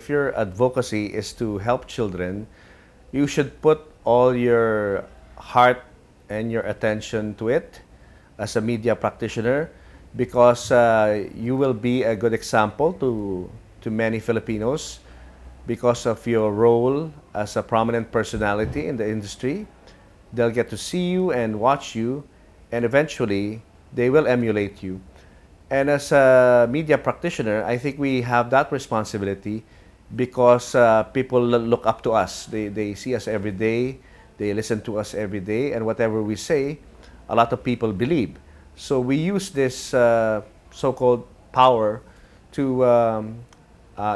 if your advocacy is to help children, you should put all your heart and your attention to it as a media practitioner, because you will be a good example to many Filipinos because of your role as a prominent personality in the industry. They'll get to see you and watch you, and eventually they will emulate you. And as a media practitioner, I think we have that responsibility because people look up to us. They see us every day, they listen to us every day, and whatever we say, a lot of people believe. So we use this so-called power to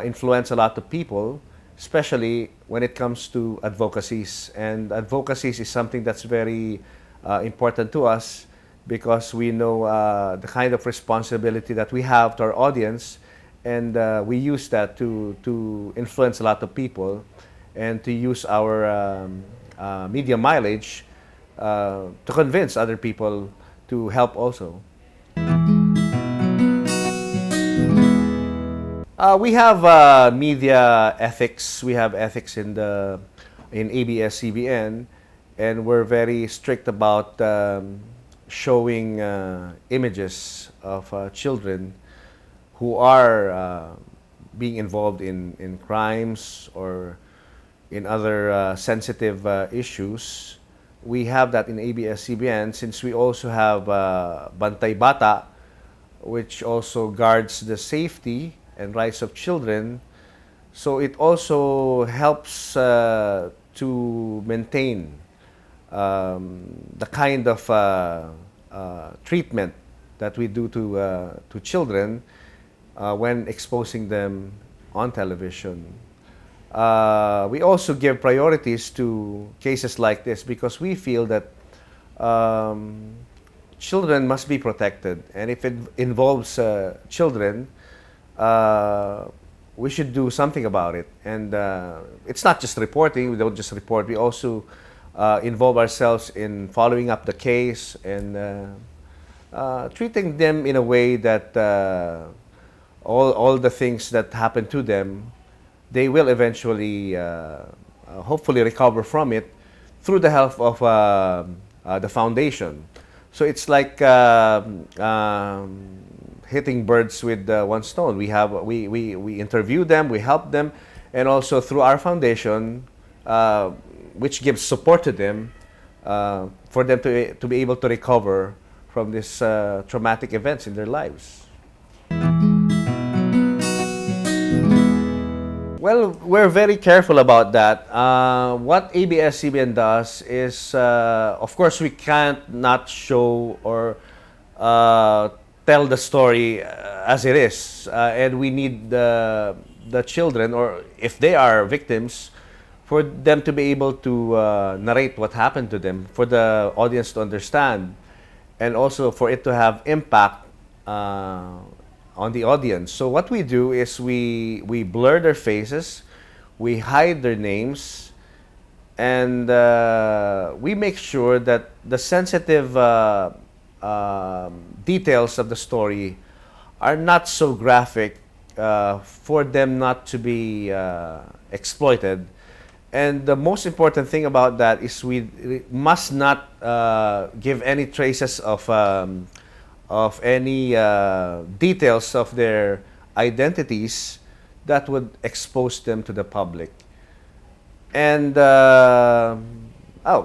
influence a lot of people, especially when it comes to advocacies. And advocacies is something that's very important to us because we know the kind of responsibility that we have to our audience, and we use that to influence a lot of people and to use our media mileage to convince other people to help also. We have media ethics. We have ethics in ABS-CBN, and we're very strict about showing images of children who are being involved in crimes or in other sensitive issues. We have that in ABS-CBN since we also have Bantay Bata, which also guards the safety and rights of children. So it also helps to maintain the kind of treatment that we do to children when exposing them on television. We also give priorities to cases like this because we feel that children must be protected, and if it involves children, we should do something about it. And it's not just reporting. We don't just report. We also involve ourselves in following up the case and treating them in a way that all the things that happen to them, they will eventually, hopefully, recover from it through the help of the foundation. So it's like hitting birds with one stone. We interview them, we help them, and also through our foundation, which gives support to them, for them to be able to recover from these traumatic events in their lives. Well, we're very careful about that. What ABS-CBN does is, of course, we can't not show or tell the story as it is, and we need the children, or if they are victims, for them to be able to narrate what happened to them, for the audience to understand, and also for it to have impact on the audience. So what we do is we blur their faces, we hide their names, and we make sure that the sensitive details of the story are not so graphic for them not to be exploited. And the most important thing about that is we must not give any traces of any details of their identities that would expose them to the public. And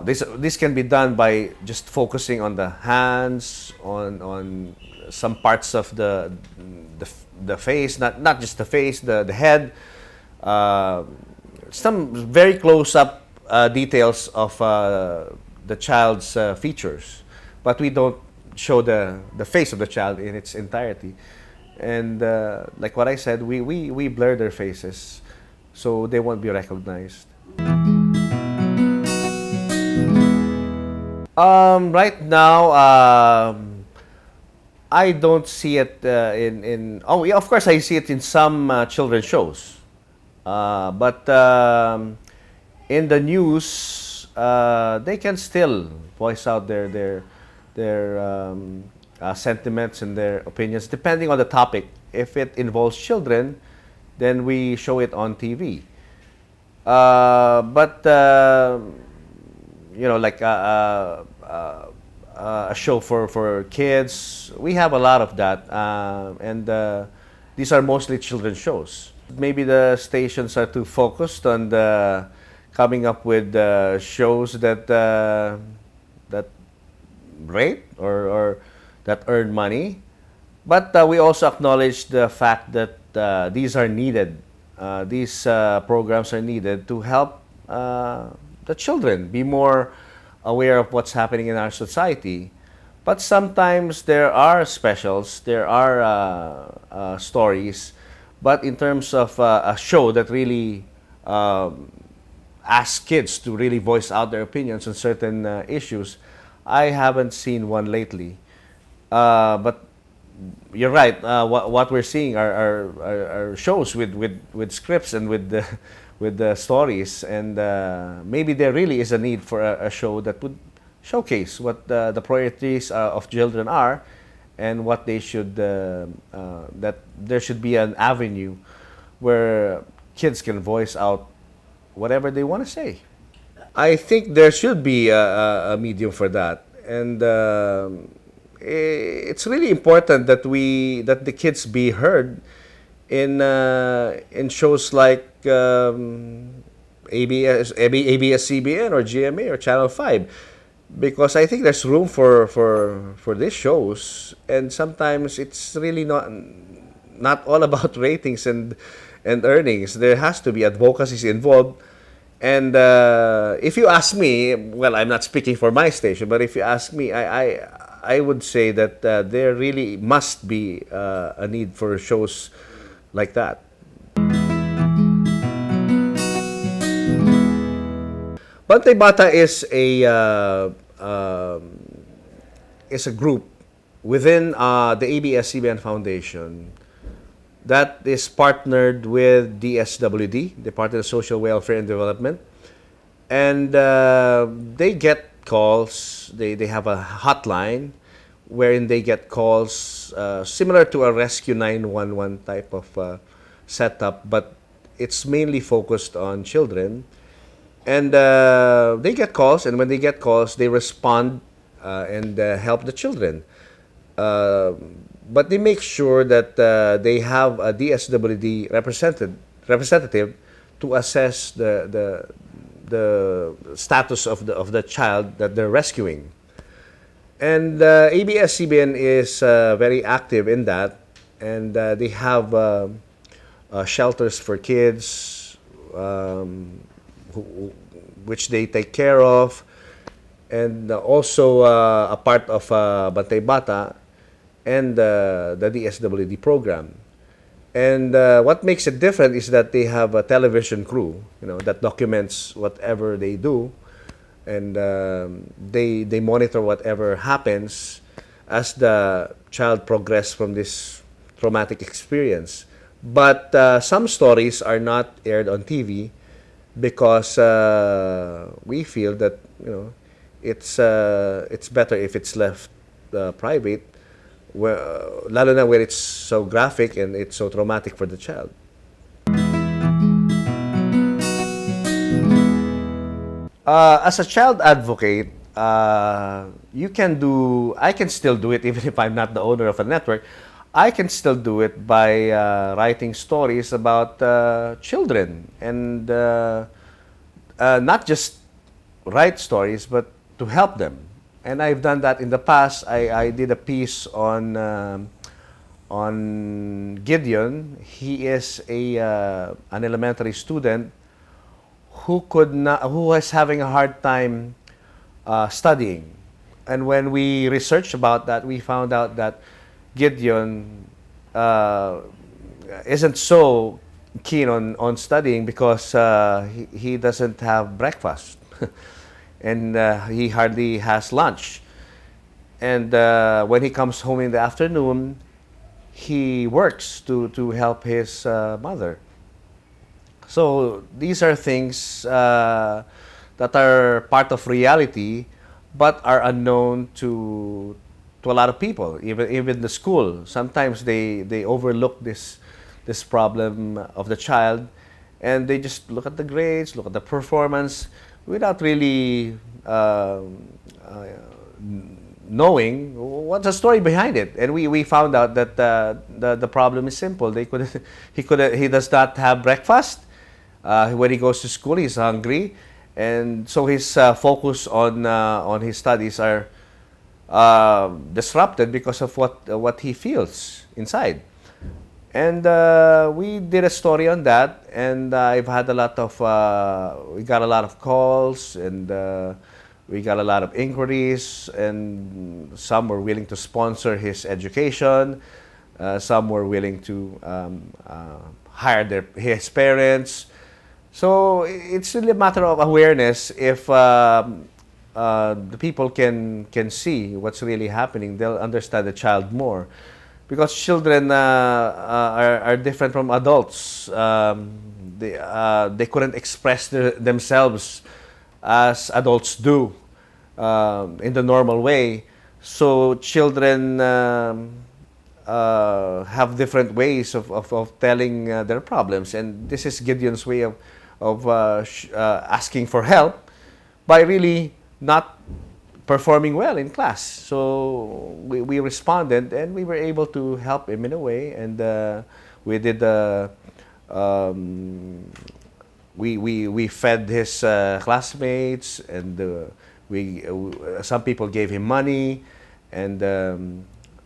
this can be done by just focusing on the hands, on some parts of the face, not just the face, the head, some very close-up details of the child's features, but we don't show the face of the child in its entirety. And like what I said, we blur their faces so they won't be recognized. Right now, I don't see it in. Oh, yeah, of course, I see it in some children's shows. But in the news, they can still voice out their sentiments and their opinions, depending on the topic. If it involves children, then we show it on TV. But like a show for kids, we have a lot of that, and these are mostly children's shows. Maybe the stations are too focused on coming up with shows that rate or that earn money. But we also acknowledge the fact that these are needed. These programs are needed to help the children be more aware of what's happening in our society. But sometimes there are specials, there are stories, but in terms of a show that really asks kids to really voice out their opinions on certain issues, I haven't seen one lately. But you're right. What we're seeing are shows with scripts and with the stories, and maybe there really is a need for a show that would showcase what the priorities of children are, and what they should that there should be an avenue where kids can voice out whatever they want to say. I think there should be a medium for that, and it's really important that the kids be heard in shows like ABS-CBN or GMA or Channel 5, because I think there's room for these shows, and sometimes it's really not all about ratings and earnings. There has to be advocacy involved. And if you ask me, well, I'm not speaking for my station, but if you ask me, I would say that there really must be a need for shows like that. Bantay Bata is a group within the ABS-CBN Foundation that is partnered with DSWD, Department of Social Welfare and Development, and they get calls. They have a hotline wherein they get calls similar to a Rescue 911 type of setup, but it's mainly focused on children. And they get calls, and when they get calls, they respond and help the children. But they make sure that they have a DSWD representative to assess the status of the child that they're rescuing. And ABS-CBN is very active in that, and they have shelters for kids, which they take care of, and also a part of Bantay Bata and the DSWD program. And what makes it different is that they have a television crew, that documents whatever they do, and they monitor whatever happens as the child progresses from this traumatic experience. But some stories are not aired on TV because we feel that it's better if it's left private, lalo na where it's so graphic and it's so traumatic for the child. As a child advocate, I can still do it even if I'm not the owner of a network. I can still do it by writing stories about children, and not just write stories, but to help them. And I've done that in the past. I did a piece on Gideon. He is an elementary student who was having a hard time studying. And when we researched about that, we found out that Gideon isn't so keen on studying because he doesn't have breakfast and he hardly has lunch. And when he comes home in the afternoon, he works to help his mother. So these are things that are part of reality, but are unknown to a lot of people, even the school. Sometimes they overlook this problem of the child, and they just look at the grades, look at the performance, without really knowing what's the story behind it. And we found out that the problem is simple. He does not have breakfast. When he goes to school, he's hungry, and so his focus on his studies are disrupted because of what he feels inside. And we did a story on that, and I've had a lot of we got a lot of calls, and we got a lot of inquiries, and some were willing to sponsor his education. Some were willing to hire his parents. So it's really a matter of awareness. If the people can see what's really happening, they'll understand the child more. Because children are different from adults. They couldn't express themselves as adults do in the normal way. So children have different ways of telling their problems. And this is Gideon's way of asking for help by really not performing well in class. So we responded, and we were able to help him in a way. And we did we fed his classmates, and some people gave him money, and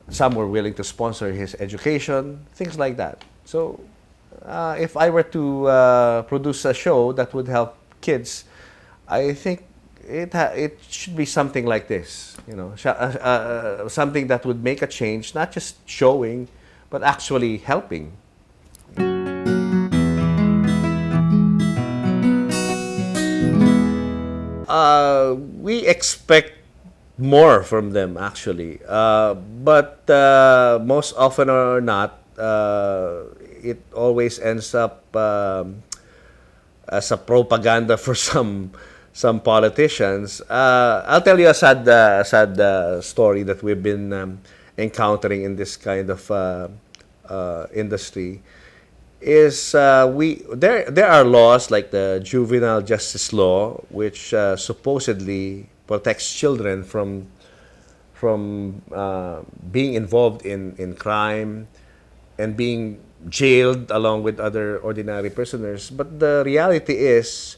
some were willing to sponsor his education, things like that. So if I were to produce a show that would help kids, I think it should be something like this, something that would make a change, not just showing, but actually helping. We expect more from them, actually, but most often or not, it always ends up as a propaganda for some politicians. I'll tell you a sad story that we've been encountering in this kind of industry. Is there are laws like the juvenile justice law, which supposedly protects children from being involved in crime and being jailed along with other ordinary prisoners. But the reality is,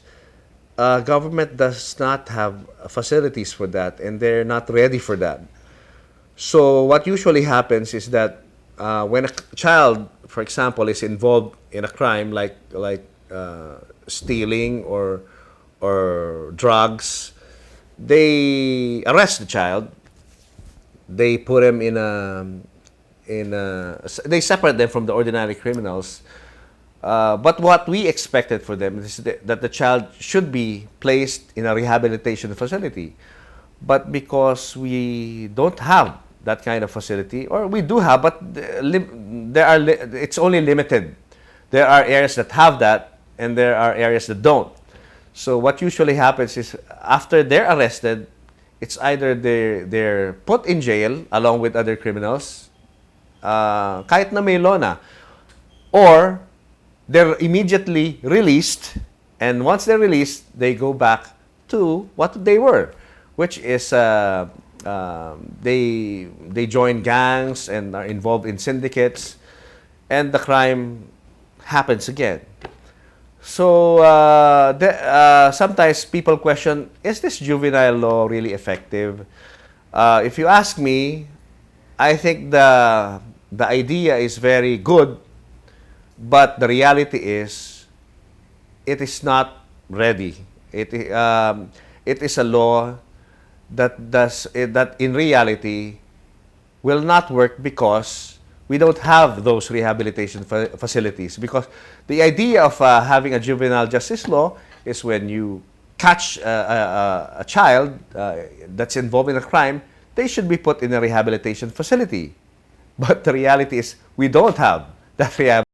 government does not have facilities for that, and they're not ready for that. So what usually happens is that when a child, for example, is involved in a crime like stealing or drugs, they arrest the child. They put him they separate them from the ordinary criminals. But what we expected for them is that the child should be placed in a rehabilitation facility. But because we don't have that kind of facility, or we do have, but it's only limited. There are areas that have that, and there are areas that don't. So what usually happens is, after they're arrested, it's either they're put in jail along with other criminals, kahit na may law na, or they're immediately released, and once they're released, they go back to what they were, which is they join gangs and are involved in syndicates, and the crime happens again. So sometimes people question, is this juvenile law really effective? If you ask me, I think the idea is very good, but the reality is it is not ready. It is a law that in reality will not work because we don't have those rehabilitation facilities. Because the idea of having a juvenile justice law is when you catch a child that's involved in a crime, they should be put in a rehabilitation facility. But the reality is we don't have that rehabilitation.